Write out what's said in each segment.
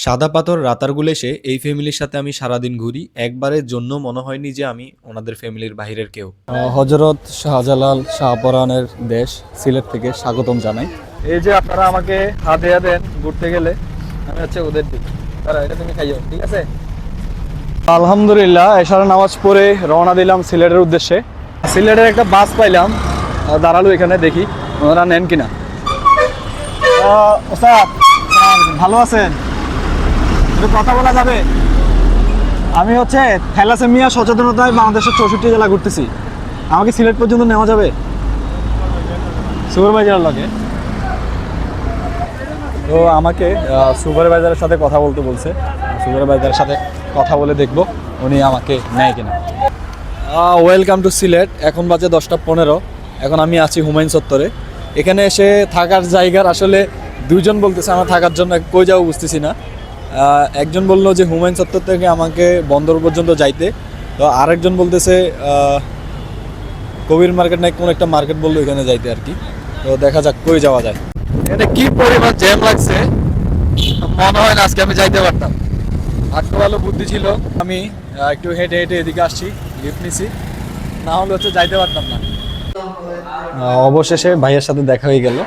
সাদা পাথর রাতারগুলেসে এই ফ্যামিলির সাথে আমি সারাদিন ঘুরি। একবারের জন্য মনে হয়নি যে আমি ওনাদের ফ্যামিলির বাহিরের কেউ। হজরত শাহজালাল শাহপরানের দেশ সিলেট থেকে স্বাগতম জানাই। এই যে আপনারা আমাকে হাদিয়া দেন ঘুরতে গেলে, আমি হচ্ছে ওদের দিক। তারা এটা তুমি খাইও, ঠিক আছে? আলহামদুলিল্লাহ এশার নামাজ পড়ে রওনা দিলাম সিলেটের উদ্দেশ্যে। সিলেটের একটা বাস পাইলাম, দাঁড়ালো এখানে, দেখি ওনারা নেন কিনা। ওস্তাদ ভালো আছেন? একটু কথা বলা যাবে? আমি হচ্ছে থ্যালাসেমিয়া সচেতনতায় বাংলাদেশের 64 জেলা ঘুরতেছি। আমাকে সিলেট পর্যন্ত নেওয়া যাবে সুপারভাইজারের লগে? তো আমাকে সুপারভাইজারের সাথে কথা বলতে বলছে। সুপারভাইজারের সাথে কথা বলে দেখবো উনি আমাকে নেয় কিনা। Welcome to Sylhet. এখন বাজে 10টা 15। এখন আমি আছি হুমায়ুন চত্বরে। এখানে এসে থাকার জায়গার আসলে দুইজন বলতেছে আমার থাকার জন্য, কই যাবো বুঝতেছি না। একজন বললো যে হুমায়ুন চত্বর থেকে আমাকে বন্দর পর্যন্ত যাইতে, তো আরেকজন বলতেছে কবির মার্কেট না কোন একটা মার্কেট বললো এখানে যাইতে আর কি। তো দেখা যাক কই যাওয়া যায়। এখানে কি পরিমাণ জ্যাম লাগছে, মনে হয় না আজকে আমি যাইতে পারতাম। আজকে ভালো বুদ্ধি ছিল, আমি একটু হেঁটে হেঁটে এদিকে আসছি, লিফট নিছি, না হলে হচ্ছে যাইতে পারতাম না। অবশেষে ভাইয়ের সাথে দেখা হয়ে গেল।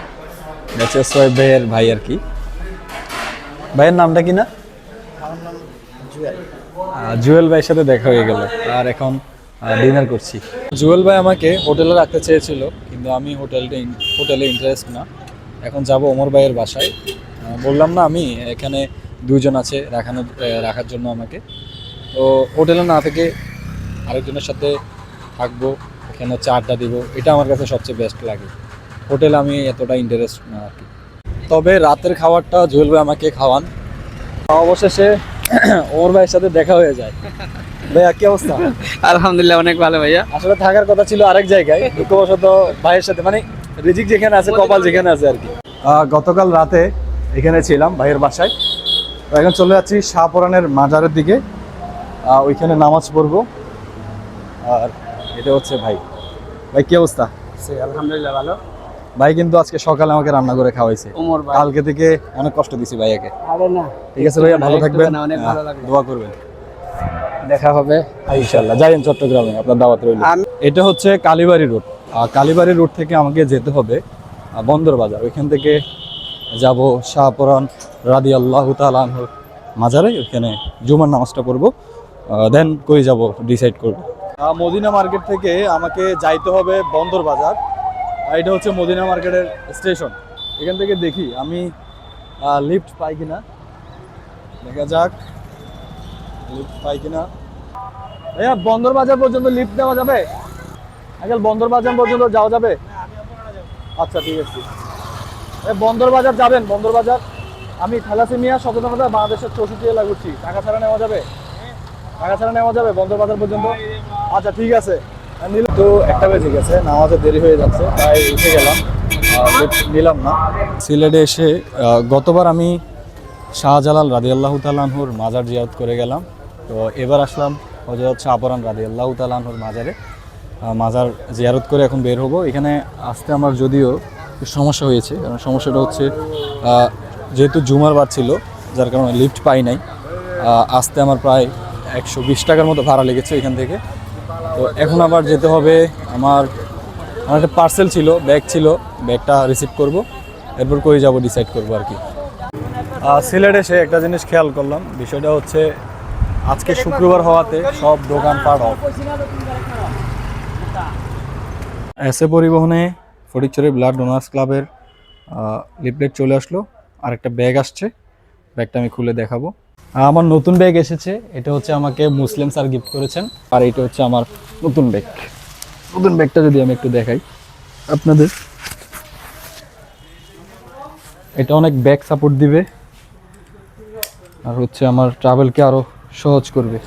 হচ্ছে সোয়েব ভাইয়ের ভাই আর কি। ভাইয়ের নামটা কি না? জুয়েল ভাইয়ের সাথে দেখা হয়ে গেল আর এখন ডিনার করছি। জুয়েল ভাই আমাকে হোটেলে রাখতে চেয়েছিল, কিন্তু আমি হোটেলে ইন্টারেস্ট না। এখন যাব ওমর ভাইয়ের বাসায়। বললাম না আমি এখানে দুইজন আছে রাখার জন্য আমাকে, তো হোটেলে না থেকে আরেকজনের সাথে থাকবো, এখানে হচ্ছে আড্ডা দিব, এটা আমার কাছে সবচেয়ে বেস্ট লাগে। হোটেলে আমি এতটা ইন্টারেস্ট না আর কি। তবে রাতের খাবারটা জুয়েল ভাই আমাকে খাওয়ান। অবশেষে ওমর ভাইয়ের সাথে দেখা হয়ে যায়। ভাইয়া কি অবস্থা? আলহামদুলিল্লাহ অনেক ভালো ভাইয়া। আসলে থাকার কথা ছিল আরেক জায়গায়, দুঃখবশত ভাইয়ের সাথে মানে রিজিক যেখানে আছে কপাল যেখানে আছে আর কি। গতকাল রাতে এখানে ছিলাম ভাইয়ের বাসায়। তো এখন চলে যাচ্ছি শাহপরানের মাজারের দিকে, ওইখানে নামাজ পড়বো। আর এটা হচ্ছে ভাই। ভাই কি অবস্থা? আলহামদুলিল্লাহ ভালো। ভাই কিন্তু আজকে সকালে আমাকে রান্না করে খাওয়াইছে। ওমর ভাই কালকে থেকে অনেক কষ্ট দিছি ভাইয়াকে। আরে না, ঠিক আছে ভাইয়া, ভালো থাকবেন, অনেক ভালো লাগবে। দোয়া করবেন, দেখা হবে ইনশাআল্লাহ। যাইন চট্টগ্রামে, আপনার দাওয়াত রইল। এটা হচ্ছে কালীবাড়ি রোড। কালীবাড়ি রোড থেকে আমাকে যেতে হবে বন্দর বাজার। ওইখান থেকে যাব শাহপরান রাদিয়াল্লাহু তাআলা আনহুর মাজারে, ওইখানে জুমার নামাজটা পড়বো, দেন কই যাব ডিসাইড করব। মদিনা মার্কেট থেকে আমাকে যাইতে হবে বন্দর বাজার। এটা হচ্ছে মদিনা মার্কেটের স্টেশন। এখান থেকে দেখি আমি লিফট পাই কিনা, দেখা যাক লিফট পাই কিনা। ভাইয়া বন্দর বাজার পর্যন্ত লিফট দেওয়া যাবে? আঙ্কেল বন্দর বাজার পর্যন্ত যাওয়া যাবে? আচ্ছা ঠিক আছে। বন্দর বাজার যাবেন? বন্দর বাজার আমি থ্যালাসেমিয়া সচেতনতা বাংলাদেশের 64 জেলা ঘুরছি, টাকা ছাড়া নেওয়া যাবে? টাকা ছাড়া নেওয়া যাবে বন্দর বাজার পর্যন্ত? আচ্ছা ঠিক আছে। তো 1টা বেজে গেছে, নামাজে দেরি হয়ে যাচ্ছে, তাই উঠে গেলাম, নিলাম না। সিলেটে এসে গতবার আমি শাহজালাল রাদিয়াল্লাহু তাআলা আনহুর মাজার জিয়ারত করে গেলাম। তো এবার আসলাম হযরত শাহপরান রাদিয়াল্লাহু তাআলা আনহুর মাজারে। মাজার জিয়ারত করে এখন বের হবো। এখানে আসতে আমার যদিও সমস্যা হয়েছে, কারণ সমস্যাটা হচ্ছে যেহেতু জুমার বার ছিল, যার কারণে লিফট পাই নাই। আসতে আমার প্রায় 120 টাকার মতো ভাড়া লেগেছে এখান থেকে। তো এখন আবার যেতে হবে। আমার একটা পার্সেল ছিল, ব্যাগ ছিল, ব্যাগটা রিসিভ করব, এরপর কই যাব ডিসাইড করব আর কি। সিলেটে এসে একটা জিনিস খেয়াল করলাম, বিষয়টা হচ্ছে আজকে শুক্রবার হওয়াতে সব দোকানপাট অফ। এসএ পরিবহনে ফটিকছড়ি ব্লাড ডোনার্স ক্লাবের লিফলেট চলে আসলো। আর একটা ব্যাগ আসছে, ব্যাগটা আমি খুলে দেখাবো। আমার নতুন ব্যাগ এসেছে, এটা হচ্ছে আমাকে মুসলিম স্যার গিফট করেছেন। আর এটা হচ্ছে আমার নতুন ব্যাগ। নতুন ব্যাগটা যদি আমি একটু দেখাই আপনাদের, এটা অনেক ব্যাগ সাপোর্ট দিবে আর হচ্ছে আমার ট্রাভেলকে আরও সহজ করবে।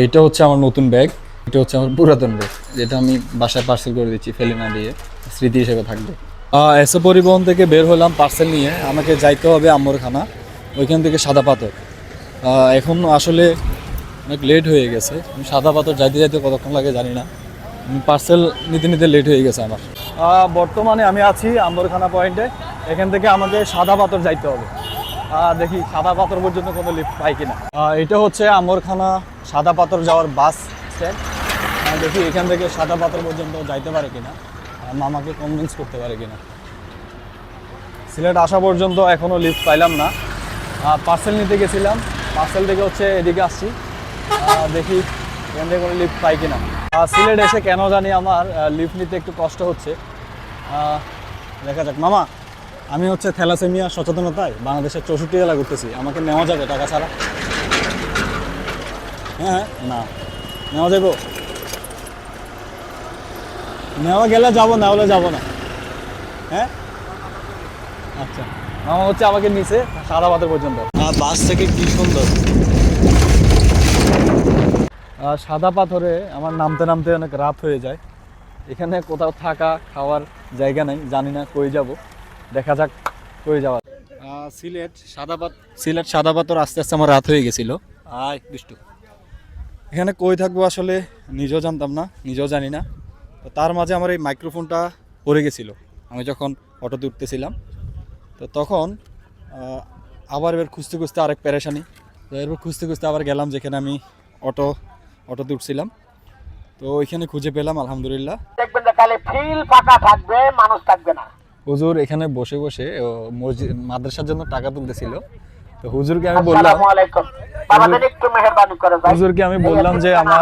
এটা হচ্ছে আমার নতুন ব্যাগ, এটা হচ্ছে আমার পুরাতন ব্যাগ, যেটা আমি বাসায় পার্সেল করে দিচ্ছি, ফেলে না দিয়ে, স্মৃতি হিসেবে থাকবে। এসএ পরিবহন থেকে বের হলাম পার্সেল নিয়ে। আমাকে যাইতে হবে আম্বরখানা, ওইখান থেকে সাদা পাথর। এখন আসলে অনেক লেট হয়ে গেছে। আমি সাদা পাথর যাইতে যাইতে কতক্ষণ লাগে জানি না, পার্সেল নিতে নিতে লেট হয়ে গেছে আমার। বর্তমানে আমি আছি আম্বরখানা পয়েন্টে। এখান থেকে আমাকে সাদা পাথর যাইতে হবে। দেখি সাদা পাথর পর্যন্ত কোনো লিফট পাই কিনা। এটা হচ্ছে আমরখানা সাদা পাথর যাওয়ার বাস স্ট্যান্ড। দেখি এখান থেকে সাদা পাথর পর্যন্ত যাইতে পারে কিনা, মামাকে কনভিন্স করতে পারে কিনা। সিলেট আসা পর্যন্ত এখনও লিফট পাইলাম না। পার্সেল নিতে গেছিলাম, পার্সেল থেকে হচ্ছে এদিকে আসছি, দেখি এখান থেকে কোনো লিফট পাই কিনা। সিলেট এসে কেন জানি আমার লিফট নিতে একটু কষ্ট হচ্ছে। দেখা যাক। মামা, আমি হচ্ছে থ্যালাসেমিয়া সচেতনতায় বাংলাদেশের 64 জেলা ঘুরতেছি, আমাকে নেওয়া যাবে টাকা ছাড়া? হ্যাঁ, না নেওয়া যাবো? নেওয়া গেলে যাবো, না হলে যাবো না। হ্যাঁ, আচ্ছা। মামা হচ্ছে আমাকে নিচে সাদা পাথর পর্যন্ত। বাস থেকে কি সুন্দর সাদা পাথরে আমার নামতে নামতে অনেক রাত হয়ে যায়। এখানে কোথাও থাকা খাওয়ার জায়গা নেই, জানি না কই যাব, দেখা যাক কই যাওয়ার। সিলেট সাদা পাথর আস্তে আস্তে আমার রাত হয়ে গেছিল। দুষ্টু, এখানে কই থাকবো আসলে নিজেও জানতাম না, নিজেও জানি না। তো তার মাঝে আমার এই মাইক্রোফোনটা পড়ে গেছিল আমি যখন অটোতে উঠতেছিলাম। তো তখন আবার এবার খুঁজতে খুঁজতে আরেক পেরেশানি। তো এরপর খুঁজতে খুঁজতে আবার গেলাম যেখানে আমি অটোতে উঠছিলাম। তো ওইখানে খুঁজে পেলাম, আলহামদুলিল্লাহ। দেখবেন যে খালি ফিল ফাঁকা থাকবে, মানুষ থাকবে না। হুজুর এখানে বসে বসে মসজিদ মাদ্রাসার জন্য টাকা তুলতেছিল। তো হুজুরকে আমি বললাম, হুজুরকে আমি বললাম যে আমার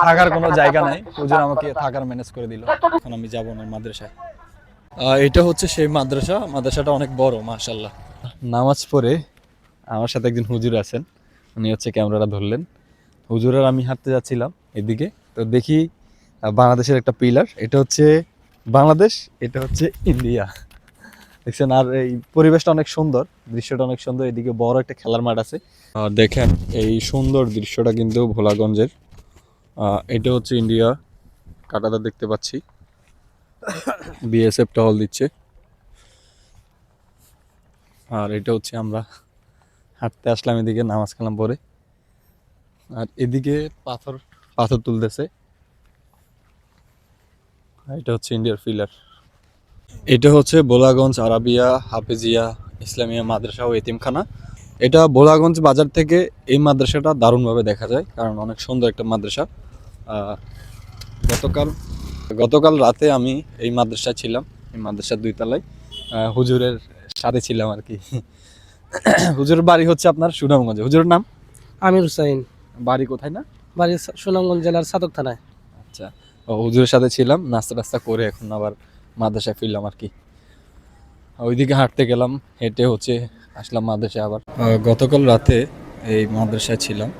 থাকার কোনো জায়গা নাই। হুজুর আমাকে থাকার ম্যানেজ করে দিল। এখন আমি যাব না মাদ্রাসায়। এটা হচ্ছে সেই মাদ্রাসাটা অনেক বড়, মাশাআল্লাহ। নামাজ পড়ে আমার সাথে একজন হুজুর আছেন, উনি হচ্ছে ক্যামেরাটা ধরলেন। হুজুর আর আমি হাঁটতে যাচ্ছিলাম এদিকে, তো দেখি বাংলাদেশের একটা পিলার, এটা হচ্ছে বাংলাদেশ, এটা হচ্ছে ইন্ডিয়া, দেখছেন। আর এই পরিবেশটা অনেক সুন্দর, দৃশ্যটা অনেক সুন্দর। এদিকে বড় একটা খেলার মাঠ আছে। আর দেখেন এই সুন্দর দৃশ্যটা কিন্তু ভোলাগঞ্জের। এটা হচ্ছে ইন্ডিয়া, কাঁটাটা দেখতে পাচ্ছি, বিএসএফ টহল দিচ্ছে। আর এটা হচ্ছে আমরা হাঁটতে আসলাম এদিকে নামাজ কালাম পরে। আর এদিকে পাথর তুলতেছে। এটা হচ্ছে ইন্ডিয়ার পিলার। এটা হচ্ছে ভোলাগঞ্জ আরাবিয়া হাফেজিয়া ইসলামিয়া মাদ্রাসা ও এতিমখানা। এটা ভোলাগঞ্জ বাজার থেকে এই মাদ্রাসাটা দারুণভাবে দেখা যায়, কারণ অনেক সুন্দর একটা মাদ্রাসা। গতকাল রাতে আমি এই মাদ্রাসায় ছিলাম, এই মাদ্রাসার 2 তলায় হুজুরের সাথে ছিলাম আর কি। হুজুরের বাড়ি হচ্ছে আপনার সুনামগঞ্জে। হুজুরের নাম আমির হুসাইন। বাড়ি কোথায়? না বাড়ি সুনামগঞ্জ জেলার সাদক থানায়। আচ্ছা, হুজুরের সাথে ছিলাম, নাস্তা টাস্তা করে এখন আবার মাদ্রাসায় ফিরলাম আর কি। ওইদিকে হাঁটতে গেলাম, হেঁটে হচ্ছে আসলাম মাদ্রাসায় আবার। গতকাল রাতে এই মাদ্রাসায় ছিলাম,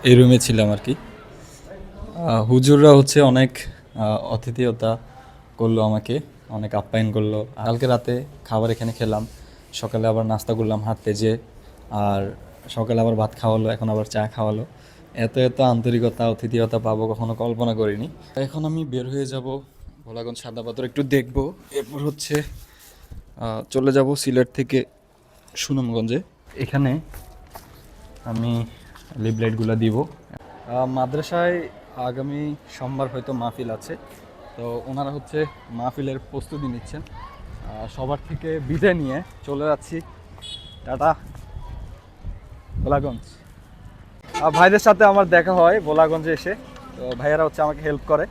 এই রুমে ছিলাম আর কি। হুজুররা হচ্ছে অনেক আতিথেয়তা করলো, আমাকে অনেক আপ্যায়ন করলো। কালকে রাতে খাবার এখানে খেলাম, সকালে আবার নাস্তা করলাম হাঁটতে যেয়ে, আর সকালে আবার ভাত খাওয়ালো, এখন আবার চা খাওয়ালো। এত আন্তরিকতা আতিথেয়তা পাবো কখনো কল্পনা করিনি। এখন আমি বের হয়ে যাব ভোলাগঞ্জ সাদা পাথর একটু দেখবো, এরপর হচ্ছে চলে যাব সিলেট থেকে সুনামগঞ্জে। এখানে আমি লিফলেটগুলো দিব। মাদ্রাসায় আগামী সোমবার হয়তো মাহফিল আছে, তো ওনারা হচ্ছে মাহফিলের প্রস্তুতি নিচ্ছেন। সবার থেকে বিদায় নিয়ে চলে যাচ্ছি, টাটা ভোলাগঞ্জ। ভাইদের সাথে আমার দেখা হয় ভোলাগঞ্জে এসে, তো ভাইয়ারা হচ্ছে আমাকে হেল্প করে,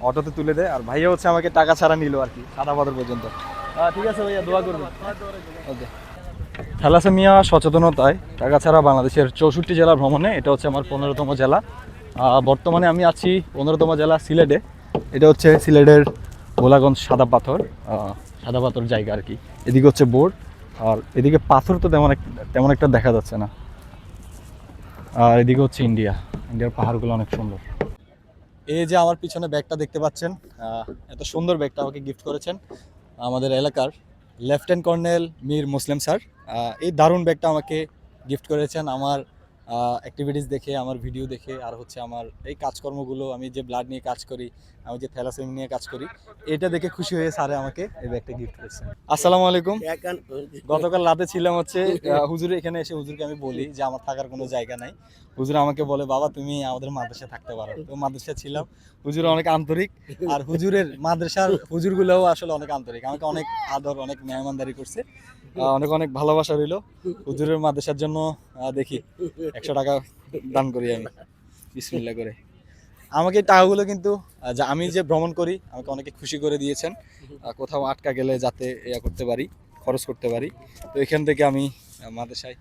অটোতে তুলে দেয়। আর ভাইয়া হচ্ছে আমাকে টাকা ছাড়া নিল আর কি, সাদা পাথর পর্যন্ত। ঠিক আছে ভাইয়া, দোয়া করবেন। ওকে। থ্যালাসেমিয়া সচেতনতায় টাকা ছাড়া বাংলাদেশের 64 জেলা ভ্রমণে এটা হচ্ছে আমার 15তম জেলা। বর্তমানে আমি আছি 15তম জেলা সিলেটে। এটা হচ্ছে সিলেটের ভোলাগঞ্জ সাদা পাথর জায়গা আর কি। এদিকে হচ্ছে বোর্ড, আর এদিকে পাথর তো তেমন একটা দেখা যাচ্ছে না। আর এদিকে হচ্ছে ইন্ডিয়ার পাহাড়গুলো অনেক সুন্দর। এই যে আমার পিছনে ব্যাগটা দেখতে পাচ্ছেন, এত সুন্দর ব্যাগটা আমাকে গিফট করেছেন আমাদের এলাকার লেফটেন্যান্ট কর্নেল মীর মুসলিম স্যার। এই দারুণ ব্যাগটা আমাকে গিফট করেছেন আমার অ্যাক্টিভিটিস দেখে, আমার ভিডিও দেখে, আর হচ্ছে আমার এই কাজকর্মগুলো, আমি যে ব্লাড নিয়ে কাজ করি, আমি যে থ্যালাসেমিয়া নিয়ে কাজ করি, এটা দেখে খুশি হয়ে স্যারে আমাকে এই ব্যাগটা গিফট করছেন। আসসালামু আলাইকুম। গতকাল রাতে ছিলাম হচ্ছে হুজুর এখানে এসে হুজুরকে আমি বলি যে আমার থাকার কোনো জায়গা নাই। হুজুর আমাকে বলে বাবা তুমি আমাদের মাদ্রাসায় থাকতে পারো। তো মাদ্রাসায় ছিলাম, হুজুর অনেক আন্তরিক, আর হুজুরের মাদ্রাসার হুজুরগুলোও আসলে অনেক আন্তরিক, আমাকে অনেক আদর, অনেক মেহমানদারি করছে, অনেক অনেক ভালোবাসা রইল হুজুরের মাদ্রাসার জন্য। দেখি 100 টাকা দান করি আমি বিসমিল্লাহ করে। আমাকে টাকাগুলো কিন্তু আমি যে ভ্রমণ করি আমাকে অনেকে খুশি করে দিয়েছেন, কোথাও আটকা গেলে যাতে ইয়া করতে পারি, খরচ করতে পারি। তো এখান থেকে আমি মাদ্রাসায়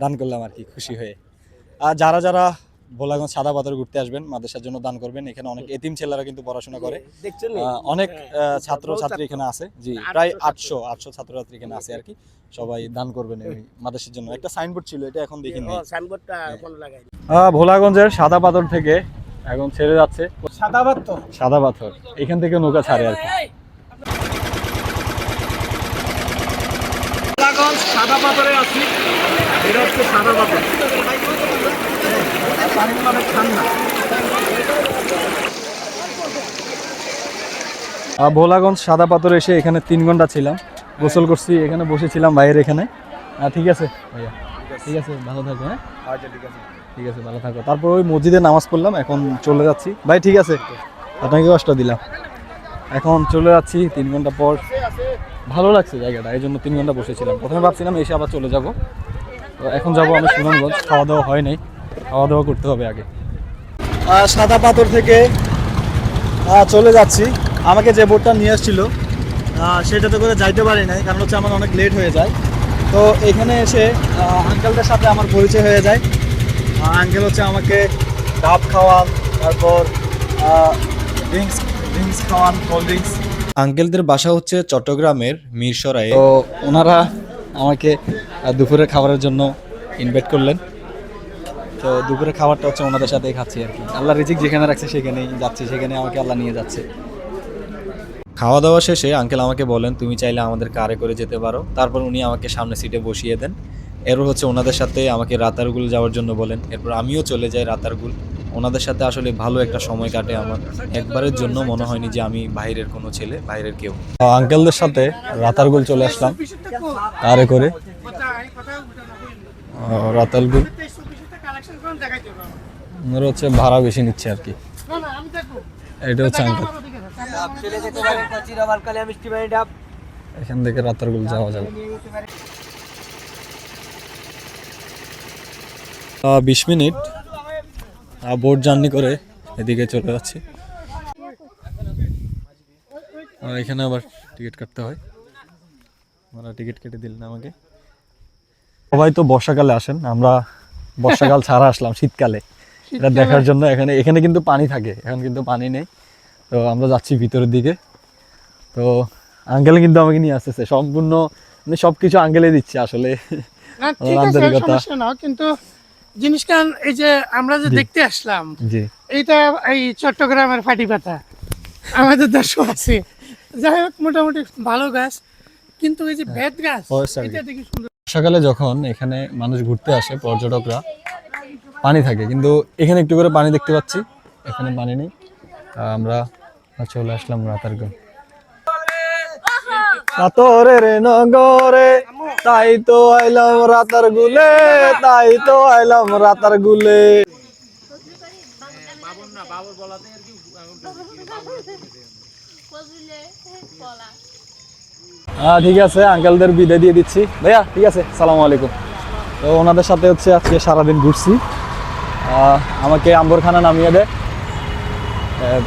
দান করলাম আর কি, খুশি হয়ে। আর যারা যারা ভোলাগঞ্জ সাদা পাথর ঘুরতে আসবেন মাদ্রাসার জন্য দান করবেন। এখানে অনেক এতিম ছেলেরা কিন্তু পড়াশোনা করে, অনেক ছাত্র ছাত্রী এখানে আছে। জি, প্রায় 800 ছাত্রছাত্রী এখানে আছে আর কি। সবাই দান করবেন এই মাদ্রাসার জন্য। একটা সাইনবোর্ড ছিল, এটা এখন দেখিনি। ভোলাগঞ্জের সাদা পাথর থেকে এখন ছেড়ে যাচ্ছে সাদা পাথর, এখান থেকে নৌকা ছাড়ে আর কি। ভোলাগঞ্জ সাদা পাথরে আছি, এটা হচ্ছে সাদা পাথর, পানি অনেক ঠান্ডা। ভোলাগঞ্জ সাদা পাথরে এসে এখানে 3 ঘন্টা ছিলাম, গোসল করছি, এখানে বসেছিলাম ভাইয়ের এখানে। ঠিক আছে ভাইয়া, ঠিক আছে, ভালো থাকো। হ্যাঁ ঠিক আছে, ভালো থাকো। তারপর ওই মসজিদে নামাজ পড়লাম, এখন চলে যাচ্ছি ভাই। ঠিক আছে, আপনাকে কষ্ট দিলাম, এখন চলে যাচ্ছি 3 ঘন্টা পর। ভালো লাগছে জায়গাটা, এই জন্য 3 ঘন্টা বসেছিলাম। প্রথমে ভাবছিলাম এসে আবার চলে যাব, তো এখন যাব আমি সুনামগঞ্জ। খাওয়া দাওয়া হয় নাই, খাওয়া দাওয়া করতে হবে আগে। সাদা পাথর থেকে চলে যাচ্ছি। আমাকে যে বোটটা নিয়ে আসছিল সেটাতে করে যাইতে পারি নাই, কারণ হচ্ছে আমার অনেক লেট হয়ে যায়। তো এখানে এসে আঙ্কেলদের সাথে আমার পরিচয় হয়ে যায়। আঙ্কেল হচ্ছে আমাকে ডাব খাওয়ান, তারপর ড্রিঙ্কস খাওয়ান, কোল্ড ড্রিঙ্কস। আঙ্কেলদের বাসা হচ্ছে চট্টগ্রামের মিরসরাইয়ে। তো ওনারা আমাকে দুপুরের খাবারের জন্য ইনভাইট করলেন। তো দুপুরের খাবারটা হচ্ছে ওনাদের সাথেই খাচ্ছি আর কি। আল্লাহ রিজিক যেখানে রাখছে সেখানেই যাচ্ছি, সেখানে আমাকে আল্লাহ নিয়ে যাচ্ছে। খাওয়া দাওয়া শেষে আঙ্কেল আমাকে বলেন তুমি চাইলে আমাদের কারে করে যেতে পারো। তারপর উনি আমাকে সামনে সিটে বসিয়ে দেন। এরপর হচ্ছে ওনাদের সাথে আমাকে রাতারগুল যাওয়ার জন্য বলেন। এরপর আমিও চলে যাই রাতারগুল। ওনাদের সাথে আসলে ভালো একটা সময় কাটে আমার। একবারের জন্য মনে হয়নি যে আমি বাইরের কোনো ছেলে, বাইরের কেউ। আঙ্কেলদের সাথে রাতারগুল চলে আসলাম কারে করে। রাতারগুল ওনারা হচ্ছে ভাড়া বেশি নিচ্ছে আর কি। এটা হচ্ছে আঙ্কেল, এখান থেকে রাতারগুল যাওয়া যাবে। 20 মিনিট বোট জার্নি করে এদিকে চলে যাচ্ছি। এখানে আবার টিকিট কাটতে হয়, ওরা টিকিট কেটে দিলেন আমাকে। সবাই তো বর্ষাকালে আসেন, আমরা বর্ষাকাল ছাড়া আসলাম শীতকালে এটা দেখার জন্য। এখানে কিন্তু পানি থাকে, এখন কিন্তু পানি নেই। তো আমরা যাচ্ছি ভিতরের দিকে। তো আঙ্কেল কিন্তু আমাকে নিয়ে আসতেছে, সম্পূর্ণ মানে সবকিছু আঙ্কেলে দিচ্ছে আসলে। কিন্তু জিনিসটা এই যে আমরা যে দেখতে আসলাম, জি, এইটা এই চট্টগ্রামের ফাটি পাতা আমাদের দেশও আছে। যাই হোক, মোটামুটি ভালো গাছ, কিন্তু এই যে বেত গাছ এটা দেখি সুন্দর। বর্ষাকালে যখন এখানে মানুষ ঘুরতে আসে, পর্যটকরা, পানি থাকে, কিন্তু এখানে একটু করে পানি দেখতে পাচ্ছি, এখানে পানি নেই। আমরা চলে আসলাম রাতারগুল। পাথরের নগরে তাই তো আইলাম রাতারগুলে, তাই তো আইলাম রাতারগুলে। ঠিক আছে, আঙ্কেলদের বিদায় দিয়ে দিচ্ছি ভাইয়া। ঠিক আছে, সালাম আলাইকুম। তো ওনাদের সাথে হচ্ছে আজকে সারাদিন ঘুরছি। আমাকে আম্বরখানা নামিয়ে দেয়,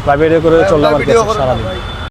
প্রাইভেটে করে চললাম আর কি সারাদিন।